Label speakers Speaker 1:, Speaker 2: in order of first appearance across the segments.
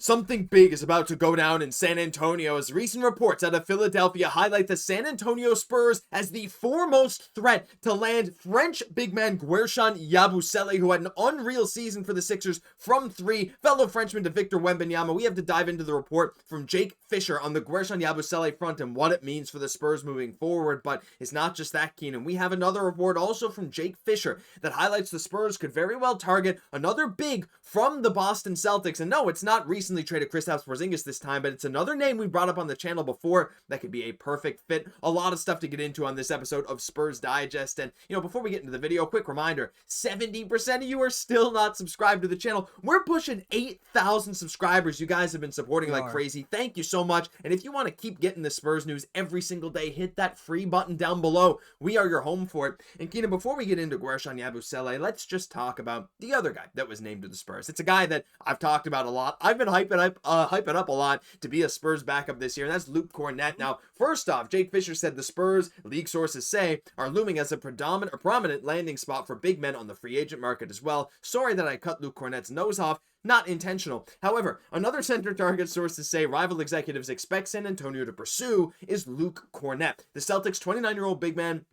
Speaker 1: Something big is about to go down in San Antonio as recent reports out of Philadelphia highlight the San Antonio Spurs as the foremost threat to land French big man Guerschon Yabusele, who had an unreal season for the Sixers from three. Fellow Frenchman to Victor Wembanyama. We have to dive into the report from Jake Fisher on the Guerschon Yabusele front and what it means for the Spurs moving forward. But it's not just that, Keenan. We have another report also from Jake Fisher that highlights the Spurs could very well target another big from the Boston Celtics. And no, it's not recently traded Kristaps Porzingis this time, but it's another name we brought up on the channel before that could be a perfect fit. A lot of stuff to get into on this episode of Spurs Digest. And, before we get into the video, quick reminder, 70% of you are still not subscribed to the channel. We're pushing 8,000 subscribers. You guys have been supporting like crazy. Thank you so much. And if you want to keep getting the Spurs news every single day, hit that free button down below. We are your home for it. And Keenan, before we get into Guerschon Yabusele, let's just talk about the other guy that was named to the Spurs. It's a guy that I've talked about a lot. I've been hyping up a lot to be a Spurs backup this year, and that's Luke Kornet. Now, first off, Jake Fisher said the Spurs, league sources say, are looming as a prominent landing spot for big men on the free agent market as well. Sorry that I cut Luke Kornet's nose off. Not intentional. However, another center target sources say rival executives expect San Antonio to pursue is Luke Kornet. The Celtics' 29-year-old big man,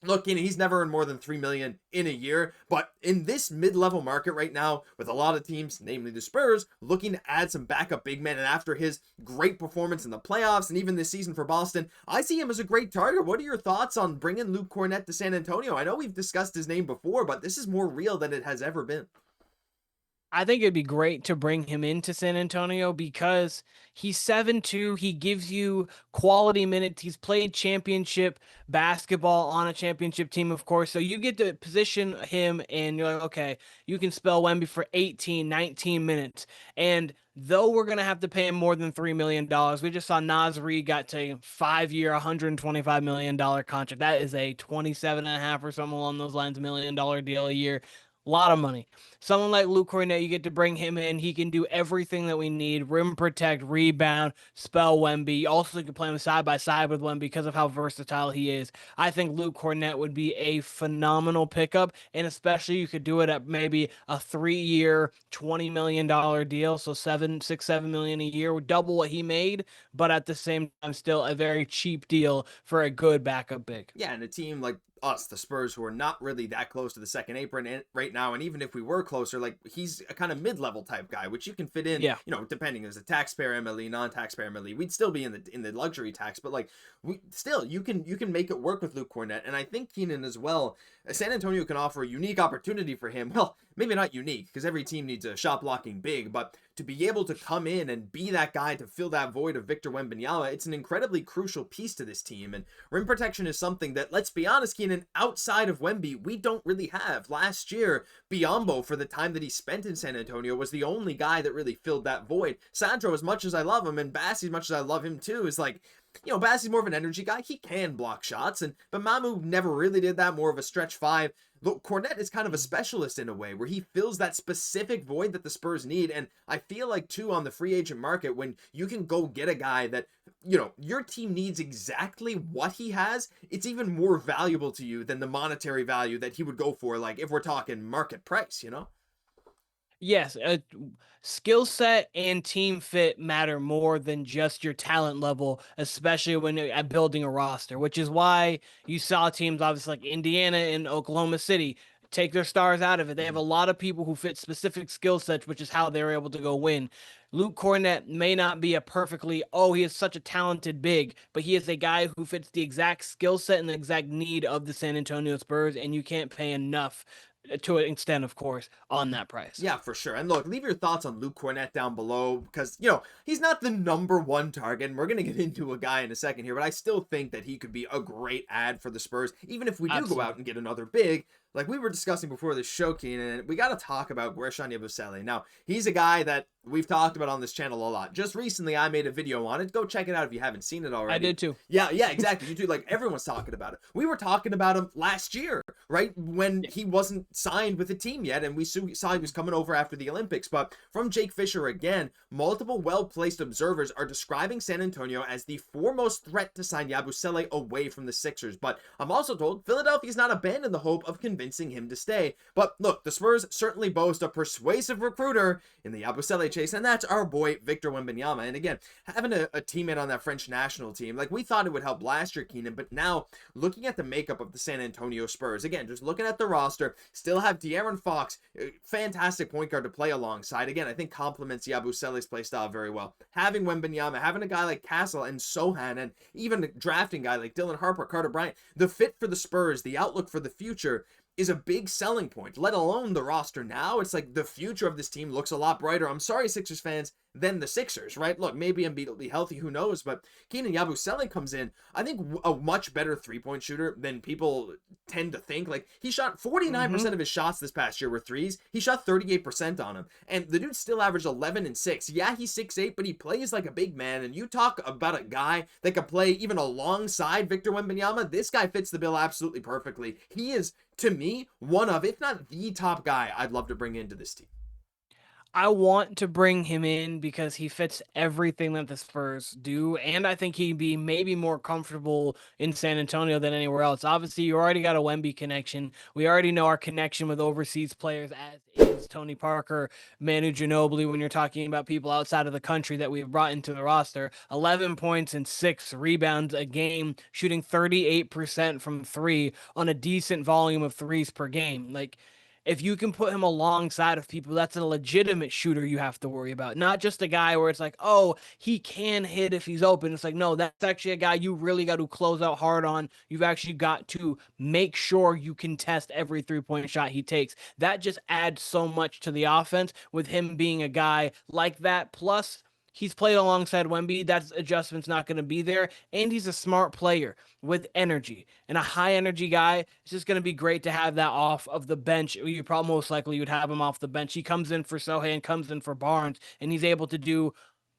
Speaker 1: look, he's never earned more than $3 million in a year, but in this mid-level market right now, with a lot of teams, namely the Spurs, looking to add some backup big men, and after his great performance in the playoffs and even this season for Boston, I see him as a great target. What are your thoughts on bringing Luke Kornet to San Antonio? I know we've discussed his name before, but this is more real than it has ever been.
Speaker 2: I think it'd be great to bring him into San Antonio because he's 7'2". He gives you quality minutes. He's played championship basketball on a championship team, of course. So you get to position him and you're like, okay, you can spell Wemby for 18, 19 minutes. And though we're going to have to pay him more than $3 million, we just saw Naz Reid got to a 5-year, $125 million contract. That is a 27.5 or something along those lines, $1 million deal a year. A lot of money. Someone like Luke Kornet, you get to bring him in. He can do everything that we need. Rim protect, rebound, spell Wemby. You also can play him side by side with Wemby because of how versatile he is. I think Luke Kornet would be a phenomenal pickup, and especially you could do it at maybe a 3-year, $20 million deal. So $7 million a year, double what he made, but at the same time, still a very cheap deal for a good backup big.
Speaker 1: Yeah, and a team like us, the Spurs, who are not really that close to the second apron right now, and even if we were closer, like, he's a kind of mid-level type guy, which you can fit in, depending as a taxpayer MLE, non-taxpayer MLE, we'd still be in the luxury tax, but like, you can make it work with Luke Kornet. And I think Keenan as well, San Antonio can offer a unique opportunity for him. Well, maybe not unique, because every team needs a shot blocking big, but to be able to come in and be that guy to fill that void of Victor Wembanyama, it's an incredibly crucial piece to this team. And rim protection is something that, let's be honest, Keenan, outside of Wemby, we don't really have. Last year, Biyombo, for the time that he spent in San Antonio, was the only guy that really filled that void. Sandro, as much as I love him, and Bassi, as much as I love him too, is like, Bassi's more of an energy guy. He can block shots, but Mamu never really did that, more of a stretch five. Look, Kornet is kind of a specialist in a way where he fills that specific void that the Spurs need. And I feel like, too, on the free agent market, when you can go get a guy that, your team needs exactly what he has, it's even more valuable to you than the monetary value that he would go for, like, if we're talking market price,
Speaker 2: Yes, skill set and team fit matter more than just your talent level, especially when you're building a roster, which is why you saw teams obviously like Indiana and Oklahoma City take their stars out of it. They have a lot of people who fit specific skill sets, which is how they were able to go win. Luke Kornet may not be he is such a talented big, but he is a guy who fits the exact skill set and the exact need of the San Antonio Spurs, and you can't pay enough to an extent, of course, on that price.
Speaker 1: Yeah, for sure. And look, leave your thoughts on Luke Kornet down below, because, he's not the #1 target, and we're going to get into a guy in a second here, but I still think that he could be a great add for the Spurs, even if we do go out and get another big. Like we were discussing before this show, Keenan, we got to talk about Guerschon Yabusele. Now, he's a guy that we've talked about on this channel a lot. Just recently, I made a video on it. Go check it out if you haven't seen it already.
Speaker 2: I did too.
Speaker 1: Yeah, exactly. You too. Like, everyone's talking about it. We were talking about him last year, right? When he wasn't signed with the team yet, and we saw he was coming over after the Olympics. But from Jake Fisher again, multiple well-placed observers are describing San Antonio as the foremost threat to sign Yabusele away from the Sixers. But I'm also told Philadelphia's not abandoned the hope of convincing convincing him to stay. But look, the Spurs certainly boast a persuasive recruiter in the Yabusele chase, and that's our boy Victor Wembanyama. And again, having a teammate on that French national team, like we thought it would help last year, Keenan, but now looking at the makeup of the San Antonio Spurs, again, just looking at the roster, still have De'Aaron Fox, fantastic point guard to play alongside. Again, I think complements Yabusele's play style very well. Having Wembanyama, having a guy like Castle and Sochan, and even a drafting guy like Dylan Harper, Carter Bryant, the fit for the Spurs, the outlook for the future is a big selling point, let alone the roster now. It's like the future of this team looks a lot brighter. I'm sorry, Sixers fans, than the Sixers, right? Look, maybe Embiid will be healthy, who knows, but Keenan Yabusele comes in, I think a much better three-point shooter than people tend to think. Like, he shot 49% of his shots this past year were threes. He shot 38% on them, and the dude still averaged 11 and 6. Yeah, he's 6'8", but he plays like a big man, and you talk about a guy that can play even alongside Victor Wembanyama, this guy fits the bill absolutely perfectly. He is, to me, one of, if not the top guy I'd love to bring into this team.
Speaker 2: I want to bring him in because he fits everything that the Spurs do, and I think he'd be maybe more comfortable in San Antonio than anywhere else. Obviously, you already got a Wemby connection. We already know our connection with overseas players, as is Tony Parker, Manu Ginobili, when you're talking about people outside of the country that we've brought into the roster. 11 points and 6 rebounds a game, shooting 38% from three on a decent volume of threes per game. Like, if you can put him alongside of people, that's a legitimate shooter you have to worry about. Not just a guy where it's like, oh, he can hit if he's open. It's like, no, that's actually a guy you really got to close out hard on. You've actually got to make sure you can test every three-point shot he takes. That just adds so much to the offense with him being a guy like that. Plus, he's played alongside Wemby. That adjustment's not going to be there. And he's a smart player with energy. And a high energy guy, it's just going to be great to have that off of the bench. You probably most likely would have him off the bench. He comes in for Sochan, comes in for Barnes, and he's able to do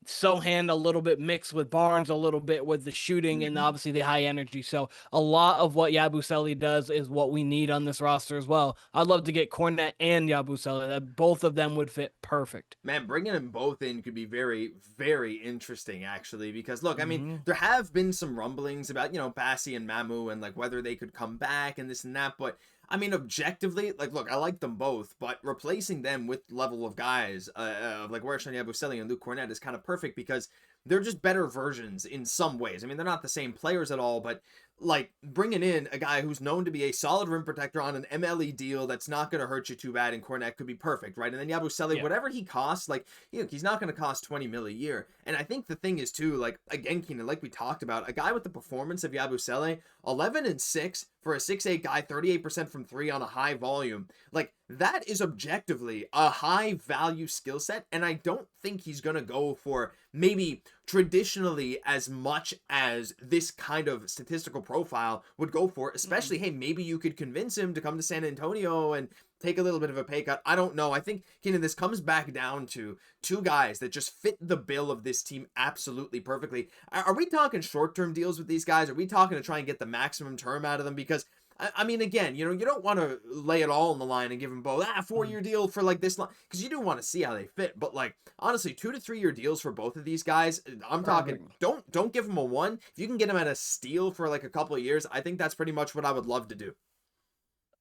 Speaker 2: Sochan a little bit mixed with Barnes, a little bit with the shooting and obviously the high energy. So a lot of what Yabusele does is what we need on this roster as well. I'd love to get Kornet and Yabusele. That both of them would fit perfect.
Speaker 1: Man, bringing them both in could be very, very interesting, actually, because look, I mean, there have been some rumblings about, Bassi and Mamu and like whether they could come back and this and that, but I mean, objectively, like, look, I like them both, but replacing them with level of guys like Guerschon Yabusele and Luke Kornet is kind of perfect because they're just better versions in some ways. I mean, they're not the same players at all, but like bringing in a guy who's known to be a solid rim protector on an MLE deal that's not going to hurt you too bad, and Kornet could be perfect, right? And then Yabusele, whatever he costs, like, he's not going to cost 20 mil a year. And I think the thing is too, like, again, Keenan, like we talked about, a guy with the performance of Yabusele, 11 and 6 for a 6'8" guy, 38% from three on a high volume, like, that is objectively a high value skill set, and I don't think he's going to go for maybe traditionally as much as this kind of statistical profile would go for, especially, hey, maybe you could convince him to come to San Antonio and take a little bit of a pay cut. I don't know. I think, Keenan, this comes back down to two guys that just fit the bill of this team absolutely perfectly. Are we talking short-term deals with these guys? Are we talking to try and get the maximum term out of them? Because I mean, again, you don't want to lay it all on the line and give them both 4-year deal for like this long, because you do want to see how they fit. But like, honestly, 2 to 3 year deals for both of these guys. I'm talking, don't give them a 1. If you can get them at a steal for like a couple of years, I think that's pretty much what I would love to do.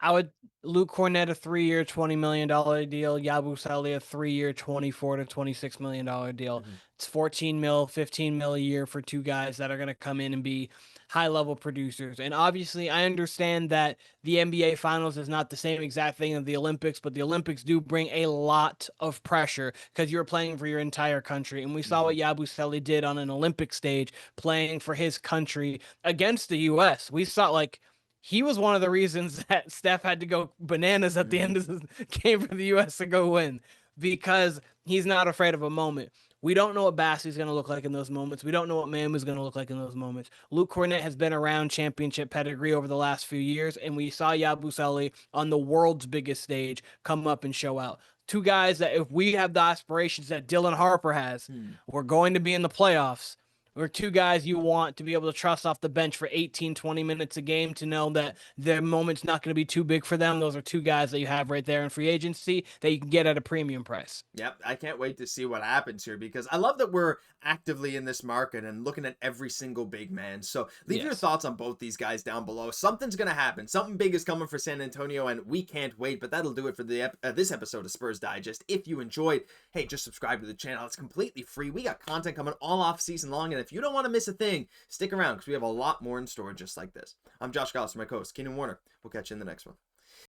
Speaker 2: I would Luke Kornet a 3-year, $20 million deal. Yabusele a 3-year, $24 to $26 million deal. It's 14 mil, 15 mil a year for two guys that are going to come in and be high level producers. And obviously, I understand that the NBA Finals is not the same exact thing as the Olympics, but the Olympics do bring a lot of pressure because you're playing for your entire country. And we saw what Yabusele did on an Olympic stage, playing for his country against the U.S. We saw like. He was one of the reasons that Steph had to go bananas at the end of the game for the U.S. to go win, because he's not afraid of a moment. We don't know what Bassi's going to look like in those moments. We don't know what Mamu's going to look like in those moments. Luke Kornet has been around championship pedigree over the last few years, and we saw Yabusele on the world's biggest stage come up and show out. Two guys that if we have the aspirations that Dylan Harper has, we're going to be in the playoffs. or two guys you want to be able to trust off the bench for 18, 20 minutes a game to know that their moment's not going to be too big for them. Those are two guys that you have right there in free agency that you can get at a premium price.
Speaker 1: Yep, I can't wait to see what happens here because I love that we're actively in this market and looking at every single big man. So leave your
Speaker 2: Yes.
Speaker 1: thoughts on both these guys down below. Something's going to happen. Something big is coming for San Antonio, and we can't wait. But that'll do it for this episode of Spurs Digest. If you enjoyed, hey, just subscribe to the channel. It's completely free. We got content coming all off season long, and if you don't want to miss a thing, stick around because we have a lot more in store just like this. I'm Josh Gosse, my co-host, Keenan Warner. We'll catch you in the next one.